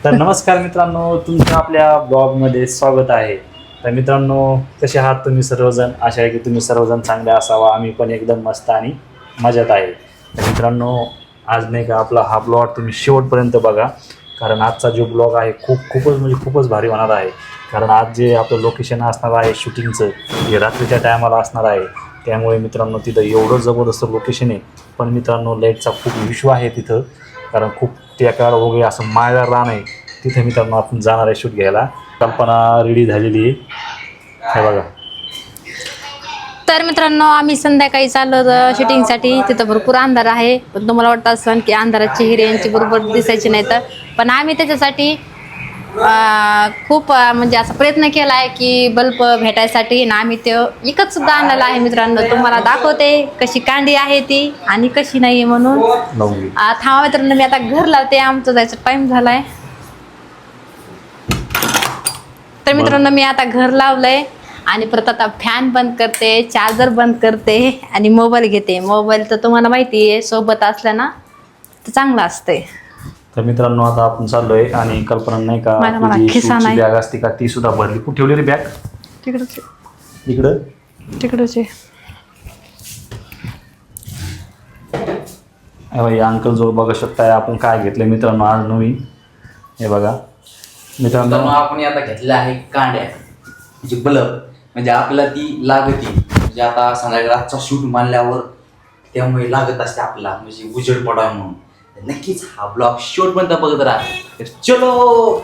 तर नमस्कार मित्रांनो, तुमच्या आपल्या ब्लॉगमध्ये स्वागत आहे. तर मित्रांनो, कसे आहात तुम्ही सर्वजण? आशा आहे की तुम्ही सर्वजण चांगले असावा. आम्ही पण एकदम मस्त आणि मजेत आहे. तर मित्रांनो, आज नाही का आपला हा ब्लॉग तुम्ही शेवटपर्यंत बघा, कारण आजचा जो ब्लॉग आहे खूपच भारी होणार आहे. कारण आज जे आपलं लोकेशन असणार आहे शूटिंगचं, हे रात्रीच्या टायमाला असणार आहे. त्यामुळे मित्रांनो तिथं एवढं जबरदस्त लोकेशन आहे. पण मित्रांनो, लाईटचा खूप इश्यू आहे तिथं, कारण खूप टेकाड वगैरे असं माळदार रान आहे. तिथे मित्रांनो आपण जाणार आहे शूट घ्यायला. कल्पना रेडी झालेली आहे, हे बघा. तर मित्रांनो, आम्ही संध्याकाळी चाललो शूटिंगसाठी. तिथं भरपूर अंधार आहे, पण तुम्हाला वाटतं असं की अंधाराची हिरे यांची बरोबर दिसायची नाही. तर पण आम्ही त्याच्यासाठी खूप म्हणजे असा प्रयत्न केला आहे की बल्ब भेटायसाठी, आणि आम्ही ते विकत सुद्धा आणलेला आहे. मित्रांनो, तुम्हाला दाखवते कशी कांडी आहे ती आणि कशी नाही म्हणून. थांबा मित्रांनो, मी आता घर लावते, आमचं जायचं टाईम झालाय. तर मित्रांनो, मी आता घर लावलंय आणि परत आता फॅन बंद करते, चार्जर बंद करते आणि मोबाईल घेते. मोबाईल तर तुम्हाला माहिती आहे, सोबत असला ना तर चांगलं असते. तर मित्रांनो, आता आपण चाललोय आणि कल्पना नाही का तुझी बॅग असते का ती सुद्धा भरली. कुठे ठेवली रे बॅग? तिकडच इकडं तिकडच आहे. अंकल जो बघू शकताय आपण काय घेतलंय मित्रांनो आज नवीन. हे बघा मित्रांनो, आपण आता घेतल्या आहे कांड्या, म्हणजे बल्ब, म्हणजे आपल्याला ती लागती. म्हणजे आता संध्याकाळी रातचा शूट मानल्यावर त्यामुळे लागत असते आपल्याला, म्हणजे उजेड पडावा म्हणून. नक्कीच हा ब्लॉग शेवटपर्यंत बघत राहा. तर चलो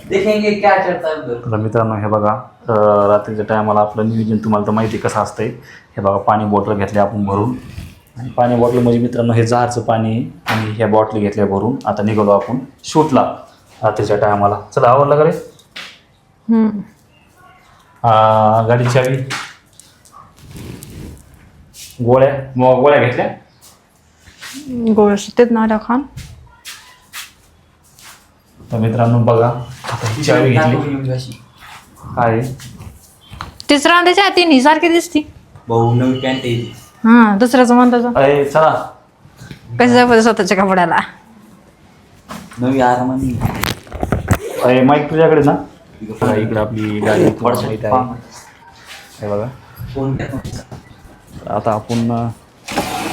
देखेंगे क्या चढता है. तर मित्रांनो, हे बघा रात्रीच्या टायमाला आपलं नियोजन तुम्हाला तर माहिती कसं असतंय. हे बघा, पाणी बॉटल घेतले आपण भरून, आणि पाणी बॉटल म्हणजे मित्रांनो हे जारचं पाणी आहे, आणि ह्या बॉटल घेतल्या भरून. आता निघालो आपण शूटला रात्रीच्या टायमाला. चला, आवडलं का रे? गाडीची चावी, गोळ्या घेतल्या. गोष्टीत नाल्या खान. तर मित्रांनो बघा, आता ही चावी घेतली. काय तिसरा त्याच्या तीन ही सारखी दिसती. भाऊ नवी पॅन्ट येईल. हा, दुसऱ्याचं म्हणतो अरे चला, कसं जायचं स्वतःच्या कपड्याला. नवी आरामाने. अरे माईक तुझ्याकडे ना? इकडे आपली गाडी माहिती आहे, हे बघा. आता आपण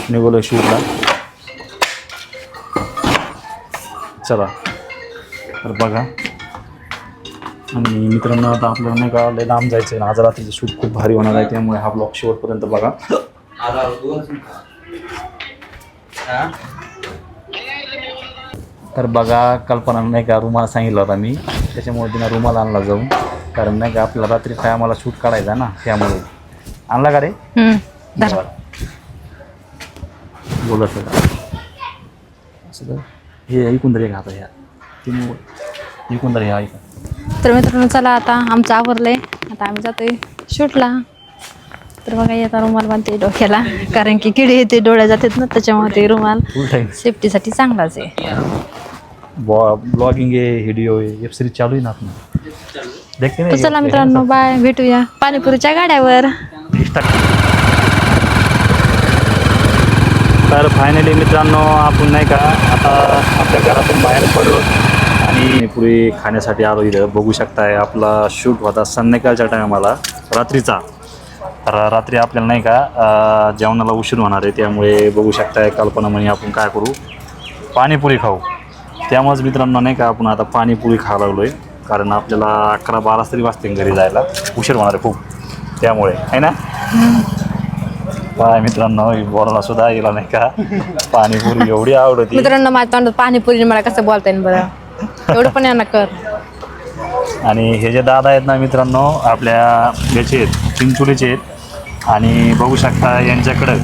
निघालो शूटला. चला, तर बघा. आणि मित्रांनो, आता आपल्याला नाही का लय लांब जायचं आहे. आज रात्रीचं शूट खूप भारी होणार आहे, त्यामुळे हा ब्लॉग शेवटपर्यंत बघा. तर बघा, कल्पना नाही का रुमाल सांगितला होता मी, त्याच्यामुळे तिनं रुमाल आणला जाऊन. कारण नाही का आपल्याला रात्री काय आम्हाला शूट काढायचा ना, त्यामुळे आणला का रे? बोलत होता असं. हे ऐकून तरी घात ह्या ऐकून तरी ऐका. तर मित्रांनो, चला आता आमचं आवरलंय, आता आम्ही जातोय शूटला. तर बघा, येता रुमाल बांधते डोक्याला, कारण की किडे येते डोळ्या जातात ना, त्याच्यामुळे ते रुमाल सेफ्टीसाठी चांगलाच आहे. ब्लॉगिंग आहे, व्हिडिओ आहे, वेब सिरीज चालू आहे ना आपण देखते तर चला मित्रांनो, बाय, भेटूया पाणीपुरीच्या गाड्यावर. तर फायनली मित्रांनो, आपण नाही का आता आपल्या घरातून बाहेर पडलो आणि पुरी खाण्यासाठी आलो. इथं बघू शकताय आपला शूट होता संध्याकाळच्या टायमाला, रात्रीचा. तर रात्री आपल्याला नाही का जेवणाला उशीर होणार आहे, त्यामुळे बघू शकताय कल्पना म्हणे आपण काय करू, पाणीपुरी खाऊ. त्यामुळेच मित्रांनो नाही का आपण आता पाणीपुरी खायला लागलो आहे, कारण आपल्याला 11-12 तरी वाजते घरी जायला, उशीर होणार आहे खूप. त्यामुळे आहे ना काय मित्रांनो, बोलायला सुद्धा गेला नाही का, पाणीपुरी एवढी आवडती. मित्रांनो, माझ्या तोंडात पाणीपुरी, मला कसं बोलता येईल बरं, एवढं पण यांना कर. आणि हे जे दादा आहेत ना मित्रांनो, आपल्या याचे आहेत, चिंचोलीचे आहेत. आणि बघू शकता यांच्याकडं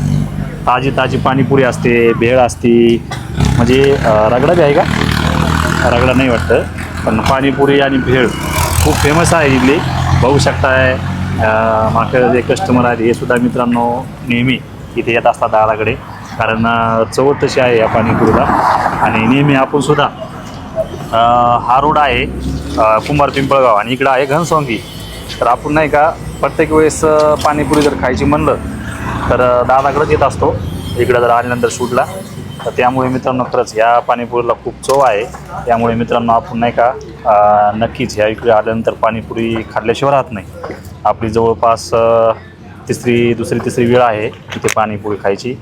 ताजी पाणीपुरी असते, भेळ असते. म्हणजे रगडा बी आहे का? रगडा नाही वाटतं, पण पाणीपुरी आणि भेळ खूप फेमस आहे इथली. बघू शकताय माझ्याकडे जे कस्टमर आहेत हे सुद्धा मित्रांनो नेहमी इथे येत असतात दादाकडे, कारण चवट तशी आहे या पाणीपुरीला. आणि नेहमी आपण सुद्धा हा रोड आहे कुंभार पिंपळगाव, आणि इकडं आहे घनसोंगी. तर आपण नाही का प्रत्येक वेळेस पाणीपुरी जर खायची म्हणलं तर दादाकडेच येत असतो इकडं जर आल्यानंतर शूटला. तर त्यामुळे मित्रांनो खरंच ह्या पाणीपुरीला खूप चव आहे. त्यामुळे मित्रांनो आपण नाही का नक्कीच ह्या इकडे आल्यानंतर पाणीपुरी खाल्ल्याशिवाय राहत नाही. आपली जवळपास दुसरी तिसरी वेळ आहे तिथे पाणीपुरी खायची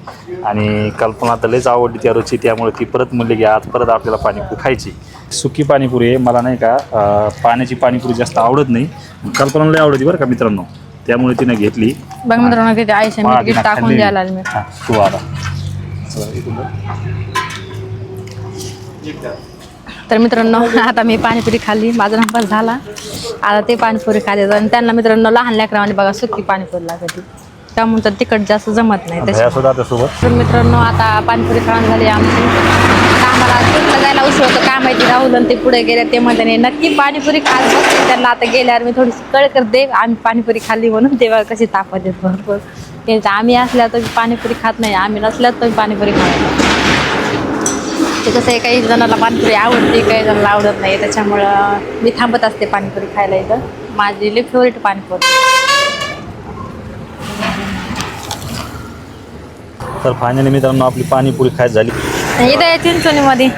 आणि कल्पना तर लयच आवडली त्या रुची. त्यामुळे ती परत म्हणली की आज परत आपल्याला पाणीपुरी खायची. सुकी पाणीपुरी आहे, मला नाही का पाण्याची पाणीपुरी जास्त आवडत नाही. कल्पना लय आवडती बरं का मित्रांनो, त्यामुळे तिने घेतली. बघ मित्रांनो तिथे आयुष्य मीठ टाकून द्यायला मी. हां तू आता तर मित्रांनो आता मी पाणीपुरी खाल्ली, माझा नापास झाला. आता ते पाणीपुरी खाते आणि त्यांना मित्रांनो लहान लेकरांनी बघा सुकी पाणीपुरी लागते, त्यामुळे तर तिखट जास्त जमत नाही त्याच्यासोबत. तर मित्रांनो आता पाणीपुरी खाऊन झाली आमची. आम्हाला शूटला जायला उशीर होतं, काय माहिती राहुल आणि ते पुढे गेले. ते म्हणते नक्की पाणीपुरी खात बसते. त्यांना आता गेल्यावर मी थोडीशी कळ करते आम्ही पाणीपुरी खाल्ली म्हणून. तेव्हा कशी तापत येत भरपूर. त्यांचं आम्ही असल्या तर पाणीपुरी खात नाही, आम्ही नसल्यात तर पाणीपुरी खात. ते कसं आहे, काही जणाला पाणीपुरी आवडते, काही जणाला आवडत नाही. त्याच्यामुळं मी थांबत असते पाणीपुरी खायला. इथं माझी लई फेवरेट पाणीपुरी. तर फायनली मित्रांनो आपली पाणीपुरी खायची झाली. इथं आहे चिंचोलीमध्ये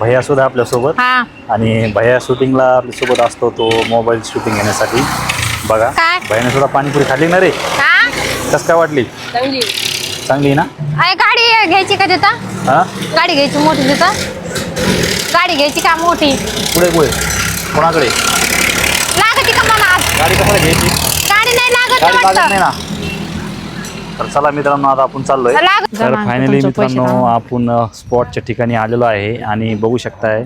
भैया सुद्धा आपल्यासोबत. हा आणि भैया शूटिंगला आपल्यासोबत असतो, तो मोबाईल शूटिंग घेण्यासाठी. बघा काय भैयाने सुद्धा पाणीपुरी खाल्ली ना रे. हा कसं काय वाटली? चांगली ना? अरे गाडी घ्यायची का तिथं? हां गाडी घ्यायची मोठी तिथं? गाडी घ्यायची का मोठी? पुढे कोणाकडे लागते का मला आज? गाडी कशाला घ्यायची? गाडी नाही लागत गाडी लागत वाटतं. नाही ना. तर चला मित्रांनो आता आपण चाललोय. लागत. तर जमा फायनली तुमचे पैसे मित्रांनो काढा. आपण स्पॉटच्या ठिकाणी आलेलो आहे आणि बघू शकताय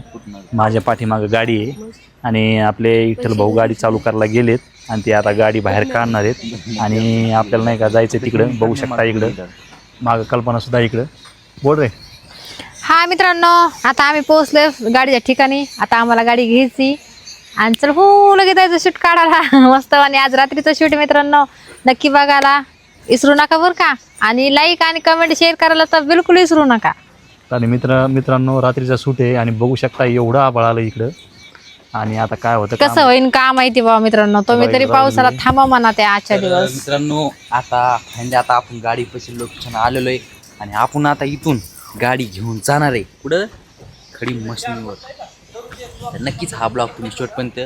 माझ्या पाठीमागं गाडी आहे आणि आपले विठ्ठल भाऊ गाडी चालू करायला गेलेत आणि ते आता गाडी बाहेर काढणार आहेत आणि आपल्याला नाही का जायचं तिकडं. बघू शकता इकडं मागं कल्पना सुद्धा इकडं. बोल रे. हा मित्रांनो आता आम्ही पोहोचलोय गाडीच्या ठिकाणी. आता आम्हाला गाडी घ्यायची आणि चल हो लगेच जायचं शूट काढायला मस्त. आणि आज रात्रीचं शूट मित्रांनो नक्की बघायला विसरू नका बरं का. आणि लाईक आणि कमेंट शेअर करायला तर बिलकुल विसरू नका. आणि मित्रांनो रात्रीचा शूट आहे आणि बघू शकता एवढं आभाळ आलं इकडं. आणि आता काय होतं कसं होईन का माहिती बाबा मित्रांनो. तुम्ही तरी पावसाला थांबा म्हणा त्या आजच्या दिवस. मित्रांनो आता आपण गाडी पशी लोकेशन आलेलो आहे आणि आपण आता इथून गाडी घेऊन जाणार आहे कुठं? खडी मशीनवर. तर नक्कीच हा ब्लॉग तुम्ही शेवटपर्यंत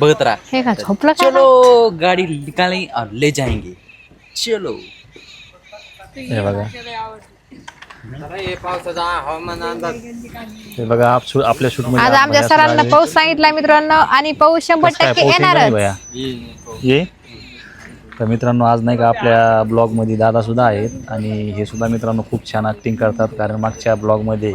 बघत राहा. हे का झोपलं का? चलो गाडी निकाले और ले जाएंगे. चलो. हे बघा हे बघा आपल्या शूट मध्ये आज आमच्या सरांना पाऊस सांगितला मित्रांनो आणि पाऊस 100% येणारच. ये. तर मित्रांनो आज नाही का आपल्या ब्लॉगमध्ये दादा सुद्धा आहेत आणि हे सुद्धा मित्रांनो खूप छान ॲक्टिंग करतात. कारण मागच्या ब्लॉगमध्ये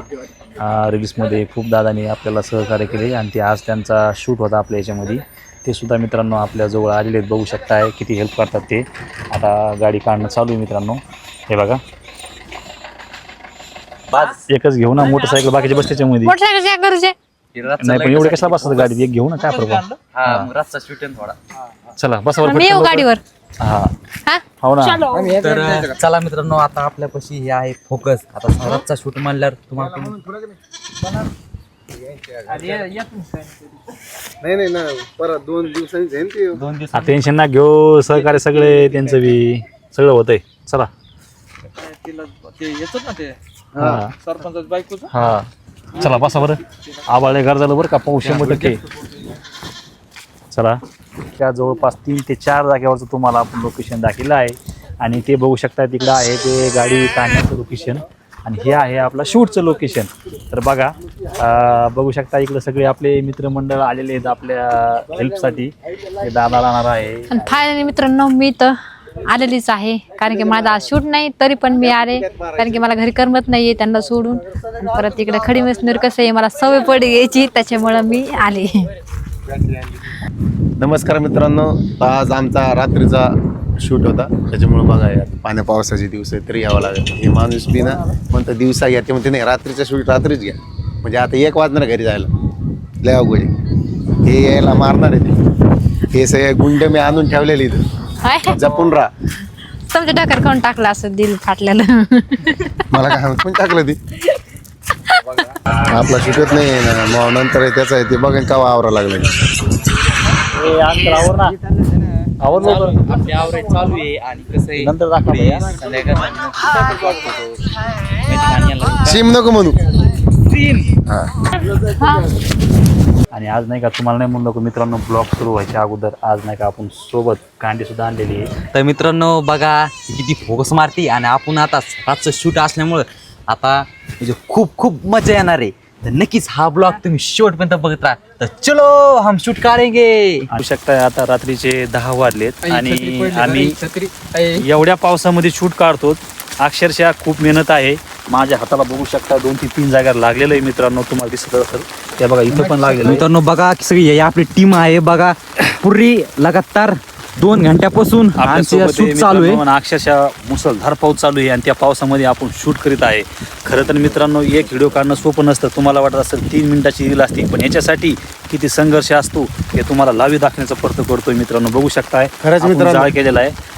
रील्समध्ये खूप दादांनी आपल्याला सहकार्य केले आणि ते आज त्यांचा शूट होता आपल्या याच्यामध्ये. ते सुद्धा मित्रांनो आपल्याजवळ आलेले आहेत. बघू शकताय किती हेल्प करतात ते. आता गाडी काढणं चालू आहे मित्रांनो. हे बघा एकच घेऊ ना मोटरसायकल, बाकीचे बस त्याच्यामध्ये मोटरसायकल गरजे नाही. पण एवढे कशाला बसतात गाडीत? एक घेऊ ना, काय प्रॉब्लेम. रातचा शूट आहे थोडा. चला बसावर मी येऊ गाडीवर. हा हा हो ना. तर चला मित्रांनो आता आपल्यापाशी हे आहे फोकस. आता रातचा शूट मानल्यावर तुम्हाला नाही ना परत 2 दिवसांनी जाईन ते. 2 दिवस टेन्शन ना घेऊ, सहकार्य सगळे त्यांचं बी सगळं होतंय. चला हा चला बसा बरं. आबाळे घर झालं बरं का. पाऊस 100%. चला त्या जवळपास 3 ते 4 जागेवरचं तुम्हाला आपण लोकेशन दाखवलं आहे आणि ते बघू शकता तिकडं आहे ते गाडी काढण्याचं लोकेशन आणि हे आहे आपलं शूटचं लोकेशन. तर बघा बघू शकता इकडं सगळे आपले मित्रमंडळ आलेले आहेत आपल्या हेल्पसाठी. ते दादा राहणार आहे. आणि फायनली मित्रांनो मी तर आलेलीच आहे. कारण की माझा आज शूट नाही तरी पण मी आले. कारण की मला घरी करमत नाहीये त्यांना सोडून. आणि परत तिकडे खडी मसनीवर कसं आहे मला सवय पडी घ्यायची, त्याच्यामुळं मी आले. नमस्कार मित्रांनो, आज आमचा रात्रीचा शूट होता. त्याच्यामुळे बघा यार पाण्या पावसाचे दिवस आहे तरी यावं लागेल. हे माणूस बी ना म्हणतं दिवसा घ्या, ते म्हणते नाही रात्रीचा शूट रात्रीच घ्या. म्हणजे आता 1 वाजणार घरी जायला लय अवघड आहे. हे यायला मारणार आहे ते. हे सगळे गुंड मी आणून ठेवलेले इथं, जपून राहा. तुमच्या डोक्यावर कोण टाकलं असं दिल फाटलेलं? मला काय पण टाकलं ते आपला शिकत नाही आहे ना. मग नंतर त्याचं आहे ते बघेन का वावरा लागलं. आवडलं होतं? आपली आवरेज चालू आहे आणि कसं आहे नंतर दाखवा पुढे भैया. संध्याकाळी सीम नको म्हणू हा आणि आज नाही का तुम्हाला नाही म्हणलं का मित्रांनो, ब्लॉग सुरू व्हायच्या अगोदर आज नाही का आपण सोबत कांडी सुद्धा आणलेली आहे. तर मित्रांनो बघा किती फोकस मारती आणि आपण आता रातचं शूट असल्यामुळं आता म्हणजे खूप खूप मजा येणार आहे. तर नक्कीच हा ब्लॉग तुम्ही शेवटपर्यंत बघत राहा. तर चलो हम शूट करेंगे. आणू शकता आता रात्रीचे 10 वाजलेत आणि आम्ही एवढ्या पावसामध्ये शूट काढतो. अक्षरशः खूप मेहनत आहे. माझ्या हाताला बघू शकता 2 ते 3 जागा लागलेलं आहे मित्रांनो, तुम्हाला दिसत असेल त्या बघा इथं पण लागलेलं आहे. मित्रांनो बघा सगळी ही आपली टीम आहे बघा, पुरी लगातार 2 घंट्यापासून आमचं शूट चालू आहे. आणि अक्षरशः मुसळधार पाऊस चालू आहे आणि त्या पावसामध्ये आपण शूट करीत आहे. खरं तर मित्रांनो एक व्हिडिओ काढणं सोपं नसतं. तुम्हाला वाटत असेल 3 मिनिटाची रील असते, पण याच्यासाठी किती संघर्ष असतो हे तुम्हाला लावी दाखवण्याचा प्रयत्न करतोय मित्रांनो. बघू शकताय खरंच आपण मित्रांनो. जाळ केलेला आहे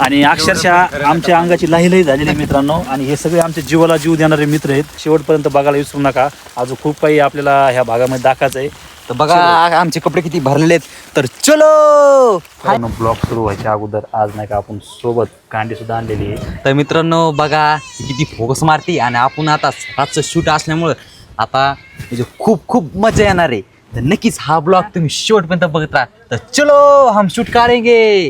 आणि अक्षरशः आमच्या अंगाची लाही झालेली आहे मित्रांनो. आणि हे सगळे आमचे जीवाला जीव देणारे मित्र आहेत. शेवटपर्यंत बघायला विसरू नका. अजून खूप काही आपल्याला ह्या भागामध्ये दाखवायचं आहे. तर बघा आमचे कपडे किती भरलेले आहेत. तर चलो ब्लॉग सुरू व्हायच्या अगोदर आज नाही का आपण सोबत कांडी सुद्धा आणलेली आहे. तर मित्रांनो बघा किती फोकस मारती आणि आपण आता रातचं शूट असल्यामुळं आता म्हणजे खूप खूप मजा येणार आहे. तर नक्कीच हा ब्लॉग तुम्ही शेवटपर्यंत बघत राहा. तर चलो हम शूट करेंगे.